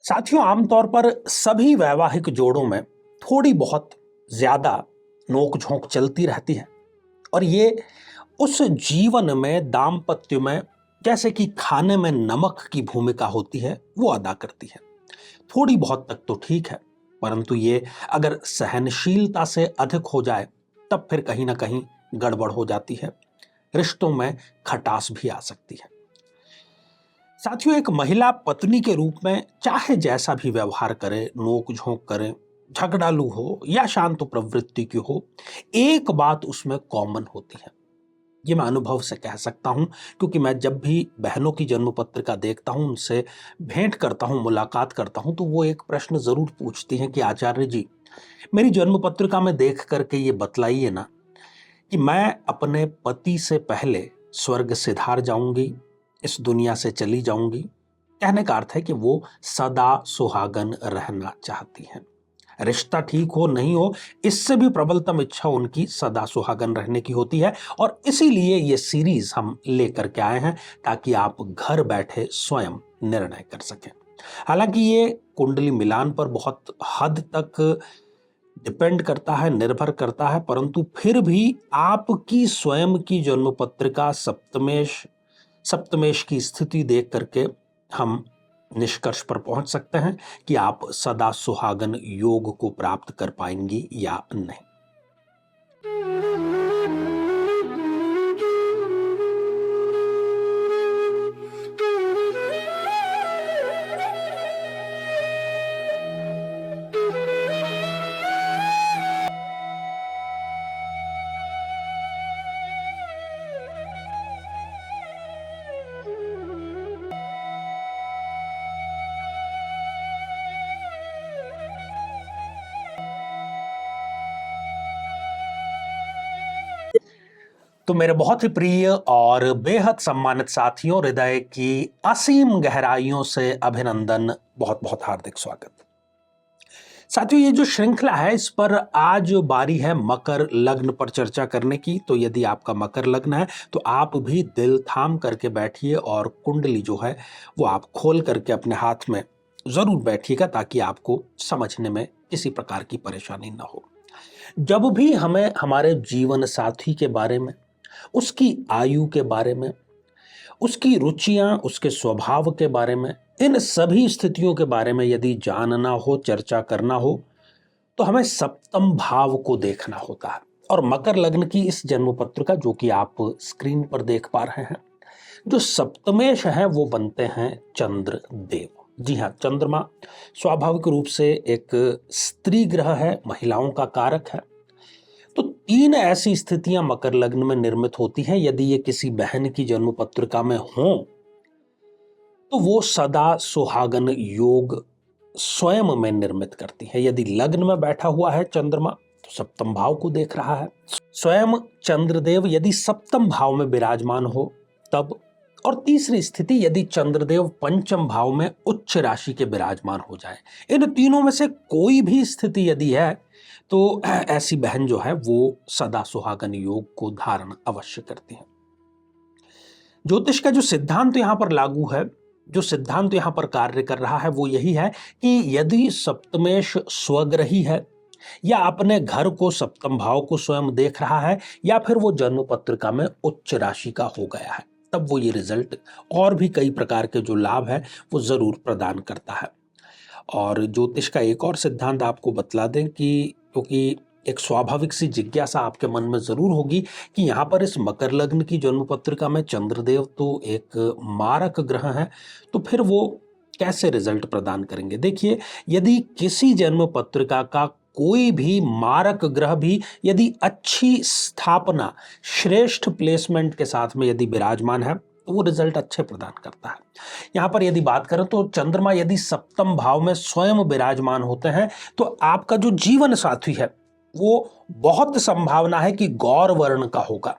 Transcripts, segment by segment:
साथियों, आमतौर पर सभी वैवाहिक जोड़ों में थोड़ी बहुत ज्यादा नोक झोंक चलती रहती है और ये उस जीवन में, दाम्पत्य में, जैसे कि खाने में नमक की भूमिका होती है वो अदा करती है। थोड़ी बहुत तक तो ठीक है, परंतु ये अगर सहनशीलता से अधिक हो जाए तब फिर कहीं ना कहीं गड़बड़ हो जाती है, रिश्तों में खटास भी आ सकती है। साथियों, एक महिला पत्नी के रूप में चाहे जैसा भी व्यवहार करे, नोक झोंक करे, झगड़ालू हो या शांत प्रवृत्ति की हो, एक बात उसमें कॉमन होती है। ये मैं अनुभव से कह सकता हूं, क्योंकि मैं जब भी बहनों की जन्म पत्रिका देखता हूं, उनसे भेंट करता हूं, मुलाकात करता हूं, तो वो एक प्रश्न जरूर पूछती हैं कि आचार्य जी, मेरी जन्म पत्रिका में देख करके ये बतलाइए ना कि मैं अपने पति से पहले स्वर्ग सिधार जाऊंगी, इस दुनिया से चली जाऊंगी। कहने का अर्थ है कि वो सदा सुहागन रहना चाहती हैं। रिश्ता ठीक हो नहीं हो, इससे भी प्रबलतम इच्छा उनकी सदा सुहागन रहने की होती है। और इसीलिए ये सीरीज हम लेकर के आए हैं ताकि आप घर बैठे स्वयं निर्णय कर सकें। हालांकि ये कुंडली मिलान पर बहुत हद तक डिपेंड करता है, निर्भर करता है, परंतु फिर भी आपकी स्वयं की जन्म पत्रिका सप्तमेश की स्थिति देख करके हम निष्कर्ष पर पहुंच सकते हैं कि आप सदा सुहागन योग को प्राप्त कर पाएंगी या नहीं। तो मेरे बहुत ही प्रिय और बेहद सम्मानित साथियों, हृदय की असीम गहराइयों से अभिनंदन, बहुत बहुत हार्दिक स्वागत। साथियों, ये जो श्रृंखला है, इस पर आज बारी है मकर लग्न पर चर्चा करने की। तो यदि आपका मकर लग्न है तो आप भी दिल थाम करके बैठिए और कुंडली जो है वो आप खोल करके अपने हाथ में जरूर बैठिएगा, ताकि आपको समझने में किसी प्रकार की परेशानी ना हो। जब भी हमें हमारे जीवन साथी के बारे में, उसकी आयु के बारे में, उसकी रुचियां, उसके स्वभाव के बारे में, इन सभी स्थितियों के बारे में यदि जानना हो, चर्चा करना हो, तो हमें सप्तम भाव को देखना होता है। और मकर लग्न की इस जन्म पत्रिका जो कि आप स्क्रीन पर देख पा रहे हैं, जो सप्तमेश है वो बनते हैं चंद्र देव। जी हाँ, चंद्रमा स्वाभाविक रूप से एक स्त्री ग्रह है, महिलाओं का कारक है। तो तीन ऐसी स्थितियां मकर लग्न में निर्मित होती हैं। यदि ये किसी बहन की जन्म पत्रिका में हो तो वो सदा सुहागन योग स्वयं में निर्मित करती है। यदि लग्न में बैठा हुआ है चंद्रमा तो सप्तम भाव को देख रहा है। स्वयं चंद्रदेव यदि सप्तम भाव में विराजमान हो तब। और तीसरी स्थिति, यदि चंद्रदेव पंचम भाव में उच्च राशि के विराजमान हो जाए। इन तीनों में से कोई भी स्थिति यदि है तो ऐसी बहन जो है वो सदा सुहागन योग को धारण अवश्य करती है। ज्योतिष का जो सिद्धांत यहां पर लागू है, जो सिद्धांत यहां पर कार्य कर रहा है, वो यही है कि यदि सप्तमेश स्वग्रही है या अपने घर को, सप्तम भाव को स्वयं देख रहा है, या फिर वो जन्म पत्रिका में उच्च राशि का हो गया है, तब वो ये रिजल्ट और भी कई प्रकार के जो लाभ है वो जरूर प्रदान करता है। और ज्योतिष का एक और सिद्धांत आपको बतला दें कि, क्योंकि एक स्वाभाविक सी जिज्ञासा आपके मन में जरूर होगी कि यहाँ पर इस मकर लग्न की जन्म पत्रिका में चंद्रदेव तो एक मारक ग्रह है, तो फिर वो कैसे रिजल्ट प्रदान करेंगे। देखिए, यदि किसी जन्म पत्रिका का कोई भी मारक ग्रह भी यदि अच्छी स्थापना, श्रेष्ठ प्लेसमेंट के साथ में यदि विराजमान है तो वो रिजल्ट अच्छे प्रदान करता है। यहां पर यदि बात करें तो चंद्रमा यदि सप्तम भाव में स्वयं विराजमान होते हैं तो आपका जो जीवन साथी है वो बहुत संभावना है कि गौर वर्ण का होगा,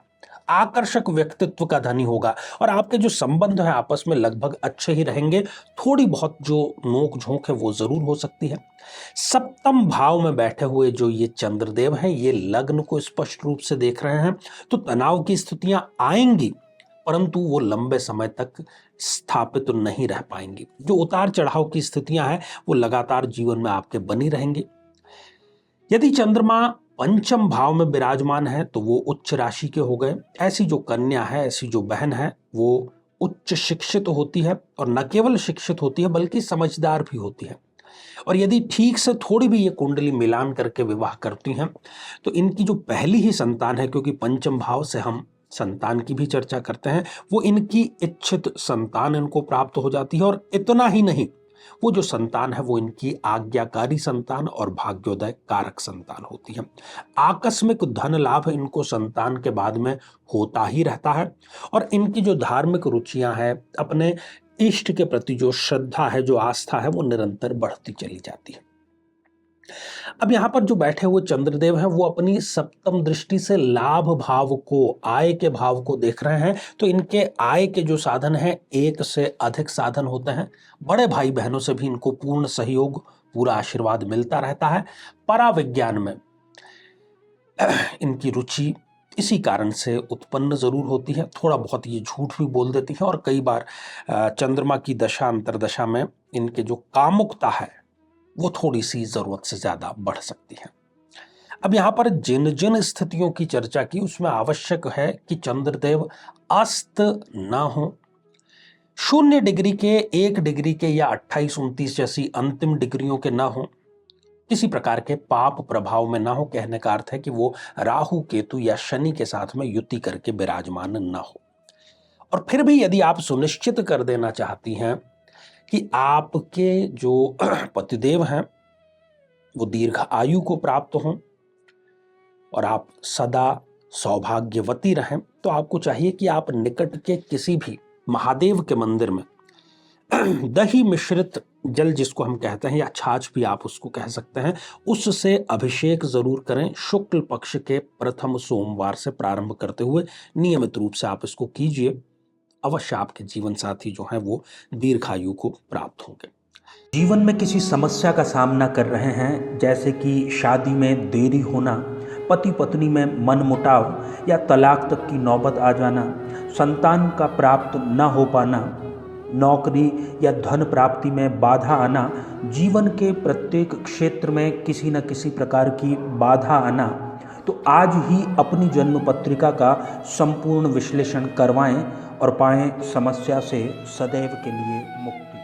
आकर्षक व्यक्तित्व का धनी होगा, और आपके जो संबंध है आपस में लगभग अच्छे ही रहेंगे। थोड़ी बहुत जो नोक झोंक है वो जरूर हो सकती है। सप्तम भाव में बैठे हुए जो ये चंद्रदेव हैं, ये लग्न को स्पष्ट रूप से देख रहे हैं, तो तनाव की स्थितियां आएंगी, परंतु वो लंबे समय तक स्थापित नहीं रह पाएंगी। जो उतार चढ़ाव की स्थितियां हैं वो लगातार जीवन में आपके बनी रहेंगी। यदि चंद्रमा पंचम भाव में विराजमान है तो वो उच्च राशि के हो गए। ऐसी जो कन्या है, ऐसी जो बहन है, वो उच्च शिक्षित होती है, और न केवल शिक्षित होती है बल्कि समझदार भी होती है। और यदि ठीक से थोड़ी भी ये कुंडली मिलान करके विवाह करती हैं तो इनकी जो पहली ही संतान है, क्योंकि पंचम भाव से हम संतान की भी चर्चा करते हैं, वो इनकी इच्छित संतान इनको प्राप्त हो जाती है। और इतना ही नहीं, वो जो संतान है वो इनकी आज्ञाकारी संतान और भाग्योदय कारक संतान होती है। आकस्मिक धन लाभ इनको संतान के बाद में होता ही रहता है। और इनकी जो धार्मिक रुचियां हैं, अपने इष्ट के प्रति जो श्रद्धा है, जो आस्था है, वो निरंतर बढ़ती चली जाती है। अब यहां पर जो बैठे हुए चंद्रदेव हैं वो अपनी सप्तम दृष्टि से लाभ भाव को, आय के भाव को देख रहे हैं। तो इनके आय के जो साधन हैं, एक से अधिक साधन होते हैं। बड़े भाई बहनों से भी इनको पूर्ण सहयोग, पूरा आशीर्वाद मिलता रहता है। पराविज्ञान में इनकी रुचि इसी कारण से उत्पन्न जरूर होती है। थोड़ा बहुत ये झूठ भी बोल देती है, और कई बार चंद्रमा की दशा अंतरदशा में इनके जो कामुकता है वो थोड़ी सी जरूरत से ज्यादा बढ़ सकती है। अब यहां पर जिन जिन स्थितियों की चर्चा की, उसमें आवश्यक है कि चंद्रदेव अस्त ना हो, 0 डिग्री के, 1 डिग्री के या 28-29 जैसी अंतिम डिग्रियों के ना हो, किसी प्रकार के पाप प्रभाव में ना हो। कहने का अर्थ है कि वो राहु केतु या शनि के साथ में युति करके विराजमान ना हो। और फिर भी यदि आप सुनिश्चित कर देना चाहती हैं कि आपके जो पतिदेव हैं वो दीर्घ आयु को प्राप्त हों और आप सदा सौभाग्यवती रहें, तो आपको चाहिए कि आप निकट के किसी भी महादेव के मंदिर में दही मिश्रित जल, जिसको हम कहते हैं, या छाछ भी आप उसको कह सकते हैं, उससे अभिषेक जरूर करें। शुक्ल पक्ष के प्रथम सोमवार से प्रारंभ करते हुए नियमित रूप से आप इसको कीजिए। अवश्य आपके जीवन साथी जो हैं वो दीर्घायु को प्राप्त होंगे। जीवन में किसी समस्या का सामना कर रहे हैं, जैसे कि शादी में देरी होना, पति पत्नी में मनमुटाव या तलाक तक की नौबत आ जाना, संतान का प्राप्त न हो पाना, नौकरी या धन प्राप्ति में बाधा आना, जीवन के प्रत्येक क्षेत्र में किसी न किसी प्रकार की बाधा आना, तो आज ही अपनी जन्म पत्रिका का संपूर्ण विश्लेषण करवाएं और पाएं समस्या से सदैव के लिए मुक्ति।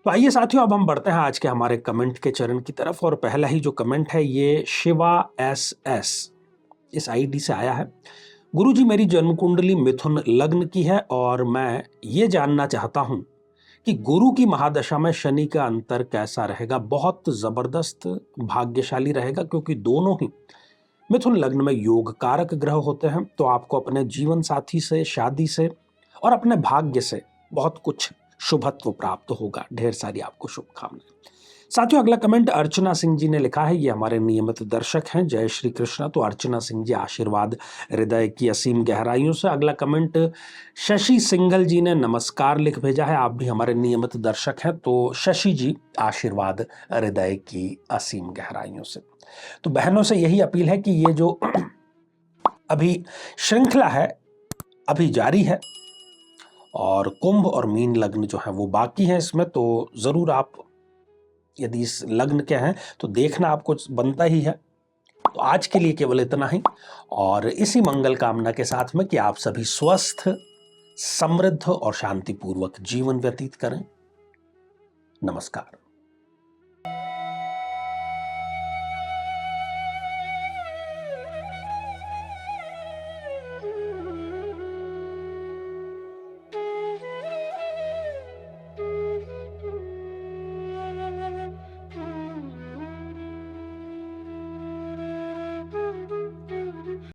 तो आइए साथियों, अब हम बढ़ते हैं आज के हमारे कमेंट के चरण की तरफ। और पहला ही जो कमेंट है ये शिवा SS इस आईडी से आया है। गुरुजी, मेरी जन्म कुंडली मिथुन लग्न की है और मैं ये जानना चाहता हूं कि गुरु की महादशा में शनि का अंतर कैसा रहेगा। बहुत जबरदस्त भाग्यशाली रहेगा, क्योंकि दोनों ही मिथुन लग्न में योग कारक ग्रह होते हैं। तो आपको अपने जीवन साथी से, शादी से और अपने भाग्य से बहुत कुछ शुभत्व प्राप्त होगा। ढेर सारी आपको शुभकामनाएं। साथियों, अगला कमेंट अर्चना सिंह जी ने लिखा है। ये हमारे नियमित दर्शक हैं। जय श्री कृष्णा। तो अर्चना सिंह जी, आशीर्वाद हृदय की असीम गहराइयों से। अगला कमेंट शशि सिंघल जी ने नमस्कार लिख भेजा है। आप भी हमारे नियमित दर्शक हैं। तो शशि जी, आशीर्वाद हृदय की असीम गहराइयों से। तो बहनों से यही अपील है कि ये जो अभी श्रृंखला है अभी जारी है, और कुंभ और मीन लग्न जो है वो बाकी है इसमें। तो जरूर आप यदि इस लग्न के हैं तो देखना आपको बनता ही है। तो आज के लिए केवल इतना ही, और इसी मंगल कामना के साथ में कि आप सभी स्वस्थ, समृद्ध और शांतिपूर्वक जीवन व्यतीत करें। नमस्कार।